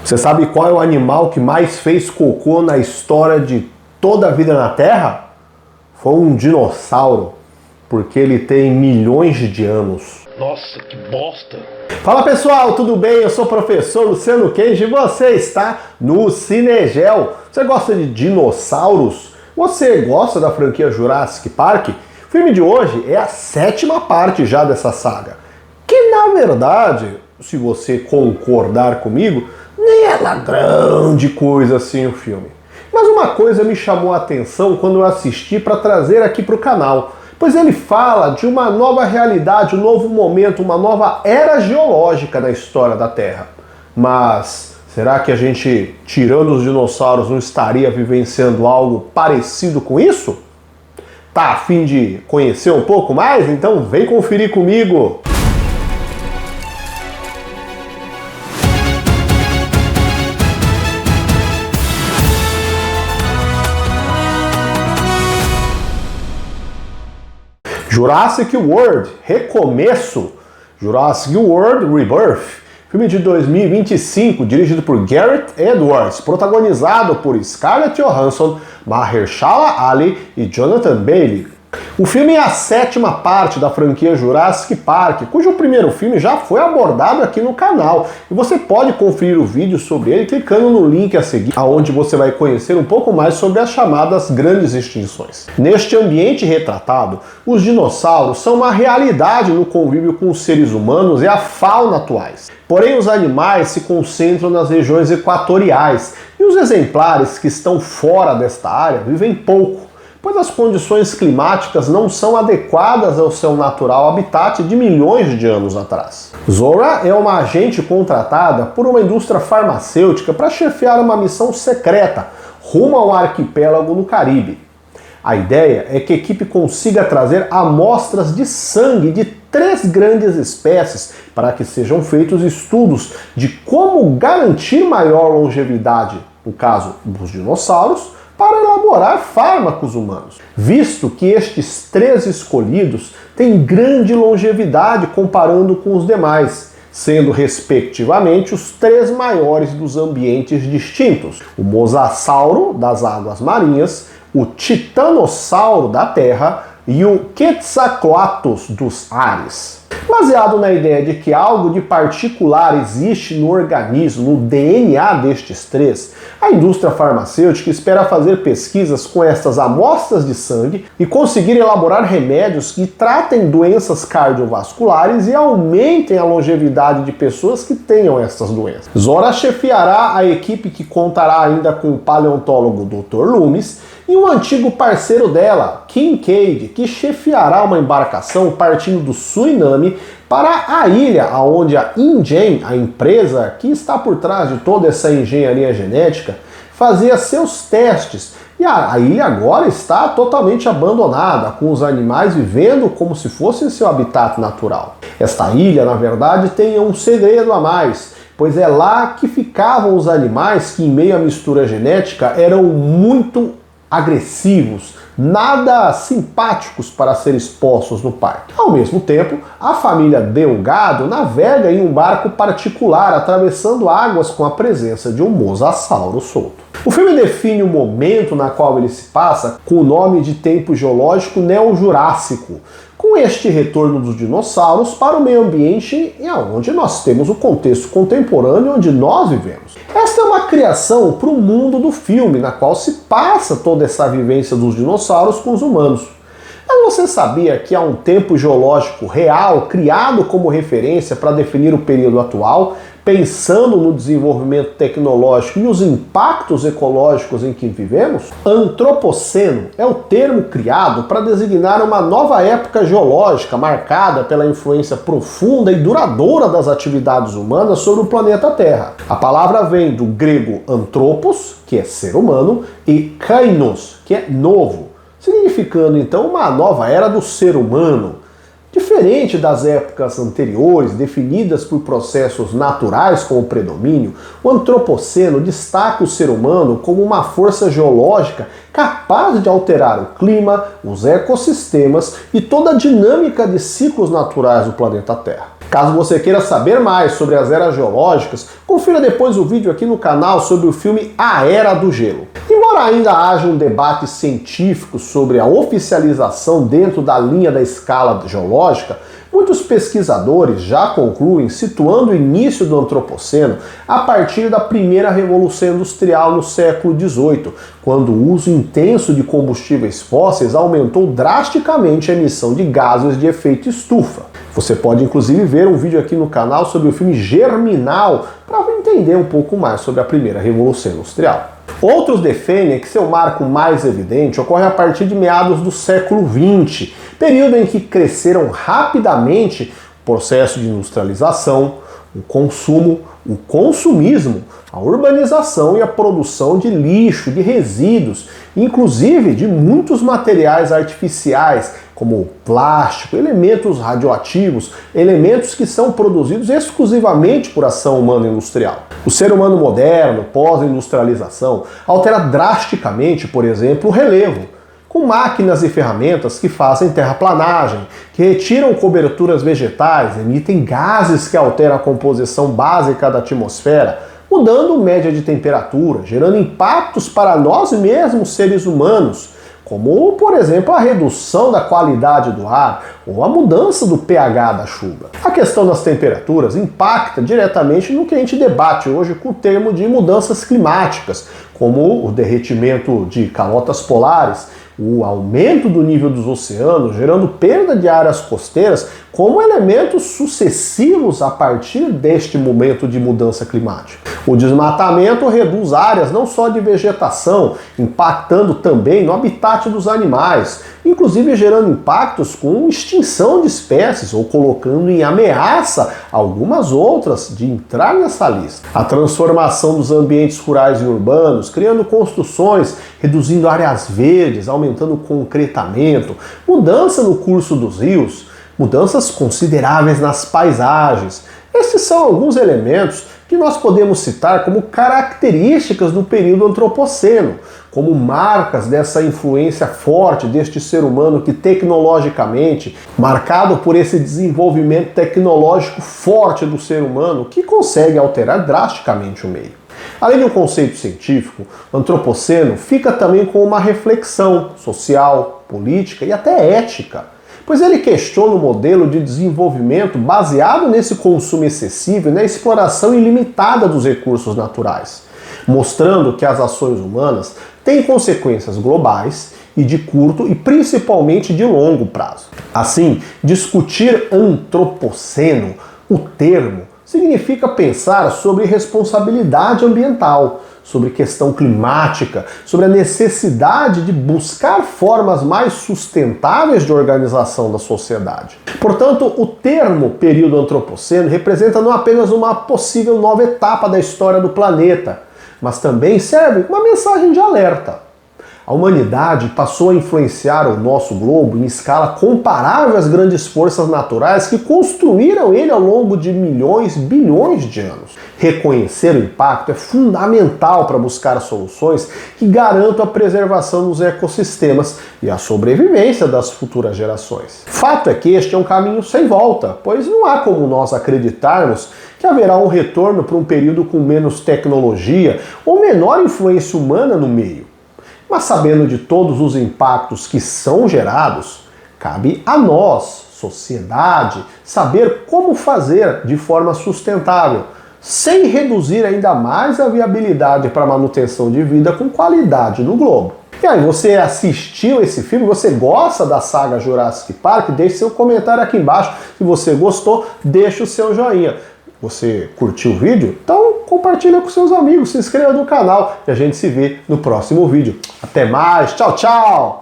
Você sabe qual é o animal que mais fez cocô na história de toda a vida na Terra? Foi um dinossauro, porque ele tem milhões de anos. Nossa, que bosta! Fala pessoal, tudo bem? Eu sou o professor Luciano Kenji e você está no Cinegel. Você gosta de dinossauros? Você gosta da franquia Jurassic Park? O filme de hoje é a 7ª parte já dessa saga, que na verdade, se você concordar comigo, nem é lá grande coisa assim o filme. Mas uma coisa me chamou a atenção quando eu assisti para trazer aqui para o canal, pois ele fala de uma nova realidade, um novo momento, uma nova era geológica na história da Terra. Mas será que a gente, tirando os dinossauros, não estaria vivenciando algo parecido com isso? Tá a fim de conhecer um pouco mais? Então vem conferir comigo! Jurassic World, Recomeço, Jurassic World Rebirth, filme de 2025, dirigido por Gareth Edwards, protagonizado por Scarlett Johansson, Mahershala Ali e Jonathan Bailey. O filme é a 7ª parte da franquia Jurassic Park, cujo primeiro filme já foi abordado aqui no canal, e você pode conferir o vídeo sobre ele clicando no link a seguir, onde você vai conhecer um pouco mais sobre as chamadas grandes extinções. Neste ambiente retratado, os dinossauros são uma realidade no convívio com os seres humanos e a fauna atuais. Porém, os animais se concentram nas regiões equatoriais, e os exemplares que estão fora desta área vivem pouco, pois as condições climáticas não são adequadas ao seu natural habitat de milhões de anos atrás. Zora é uma agente contratada por uma indústria farmacêutica para chefiar uma missão secreta rumo ao arquipélago no Caribe. A ideia é que a equipe consiga trazer amostras de sangue de 3 grandes espécies para que sejam feitos estudos de como garantir maior longevidade, no caso dos dinossauros, para elaborar fármacos humanos, visto que estes 3 escolhidos têm grande longevidade comparando com os demais, sendo respectivamente os 3 maiores dos ambientes distintos: o Mosasauro das águas marinhas, o Titanossauro da terra e o Quetzalcoatlus dos ares. Baseado na ideia de que algo de particular existe no organismo, no DNA destes 3, a indústria farmacêutica espera fazer pesquisas com estas amostras de sangue e conseguir elaborar remédios que tratem doenças cardiovasculares e aumentem a longevidade de pessoas que tenham estas doenças. Zora chefiará a equipe, que contará ainda com o paleontólogo Dr. Loomis e um antigo parceiro dela, Kincaid, que chefiará uma embarcação partindo do Suriname para a ilha onde a InGen, a empresa que está por trás de toda essa engenharia genética, fazia seus testes. E a ilha agora está totalmente abandonada, com os animais vivendo como se fosse seu habitat natural. Esta ilha, na verdade, tem um segredo a mais, pois é lá que ficavam os animais que, em meio à mistura genética, eram muito agressivos, nada simpáticos para ser expostos no parque. Ao mesmo tempo, a família Delgado navega em um barco particular, atravessando águas com a presença de um mosasauro solto. O filme define o momento na qual ele se passa com o nome de tempo geológico neojurássico, com este retorno dos dinossauros para o meio ambiente e onde nós temos o contexto contemporâneo onde nós vivemos. Esta é uma criação para o mundo do filme, na qual se passa toda essa vivência dos dinossauros com os humanos. Mas você sabia que há um tempo geológico real criado como referência para definir o período atual, pensando no desenvolvimento tecnológico e os impactos ecológicos em que vivemos? Antropoceno é o termo criado para designar uma nova época geológica marcada pela influência profunda e duradoura das atividades humanas sobre o planeta Terra. A palavra vem do grego anthropos, que é ser humano, e kainos, que é novo, significando então uma nova era do ser humano. Diferente das épocas anteriores, definidas por processos naturais como predomínio, o antropoceno destaca o ser humano como uma força geológica capaz de alterar o clima, os ecossistemas e toda a dinâmica de ciclos naturais do planeta Terra. Caso você queira saber mais sobre as eras geológicas, confira depois o vídeo aqui no canal sobre o filme A Era do Gelo. Embora ainda haja um debate científico sobre a oficialização dentro da linha da escala geológica, muitos pesquisadores já concluem situando o início do Antropoceno a partir da primeira Revolução Industrial no século XVIII, quando o uso intenso de combustíveis fósseis aumentou drasticamente a emissão de gases de efeito estufa. Você pode inclusive ver um vídeo aqui no canal sobre o filme Germinal para entender um pouco mais sobre a primeira Revolução Industrial. Outros defendem que seu marco mais evidente ocorre a partir de meados do século XX, período em que cresceram rapidamente o processo de industrialização, o consumo, o consumismo, a urbanização e a produção de lixo, de resíduos, inclusive de muitos materiais artificiais, como plástico, elementos radioativos, elementos que são produzidos exclusivamente por ação humana industrial. O ser humano moderno, pós-industrialização, altera drasticamente, por exemplo, o relevo, com máquinas e ferramentas que fazem terraplanagem, que retiram coberturas vegetais, emitem gases que alteram a composição básica da atmosfera, mudando média de temperatura, gerando impactos para nós mesmos, seres humanos, como, por exemplo, a redução da qualidade do ar ou a mudança do pH da chuva. A questão das temperaturas impacta diretamente no que a gente debate hoje com o termo de mudanças climáticas, como o derretimento de calotas polares, o aumento do nível dos oceanos, gerando perda de áreas costeiras, como elementos sucessivos a partir deste momento de mudança climática. O desmatamento reduz áreas não só de vegetação, impactando também no habitat dos animais, inclusive gerando impactos com extinção de espécies ou colocando em ameaça algumas outras de entrar nessa lista. A transformação dos ambientes rurais e urbanos, criando construções, reduzindo áreas verdes, aumentando o concretamento, mudança no curso dos rios, mudanças consideráveis nas paisagens. Esses são alguns elementos que nós podemos citar como características do período antropoceno, como marcas dessa influência forte deste ser humano que tecnologicamente, marcado por esse desenvolvimento tecnológico forte do ser humano, que consegue alterar drasticamente o meio. Além de um conceito científico, o antropoceno fica também com uma reflexão social, política e até ética, pois ele questiona o modelo de desenvolvimento baseado nesse consumo excessivo e na exploração ilimitada dos recursos naturais, mostrando que as ações humanas têm consequências globais e de curto e principalmente de longo prazo. Assim, discutir antropoceno, o termo, significa pensar sobre responsabilidade ambiental, sobre questão climática, sobre a necessidade de buscar formas mais sustentáveis de organização da sociedade. Portanto, o termo período antropoceno representa não apenas uma possível nova etapa da história do planeta, mas também serve uma mensagem de alerta. A humanidade passou a influenciar o nosso globo em escala comparável às grandes forças naturais que construíram ele ao longo de milhões, bilhões de anos. Reconhecer o impacto é fundamental para buscar soluções que garantam a preservação dos ecossistemas e a sobrevivência das futuras gerações. Fato é que este é um caminho sem volta, pois não há como nós acreditarmos que haverá um retorno para um período com menos tecnologia ou menor influência humana no meio. Mas sabendo de todos os impactos que são gerados, cabe a nós, sociedade, saber como fazer de forma sustentável, sem reduzir ainda mais a viabilidade para a manutenção de vida com qualidade no globo. E aí, você assistiu esse filme? Você gosta da saga Jurassic Park? Deixe seu comentário aqui embaixo. Se você gostou, deixe o seu joinha. Você curtiu o vídeo? Então compartilha com seus amigos, se inscreva no canal e a gente se vê no próximo vídeo. Até mais, tchau, tchau!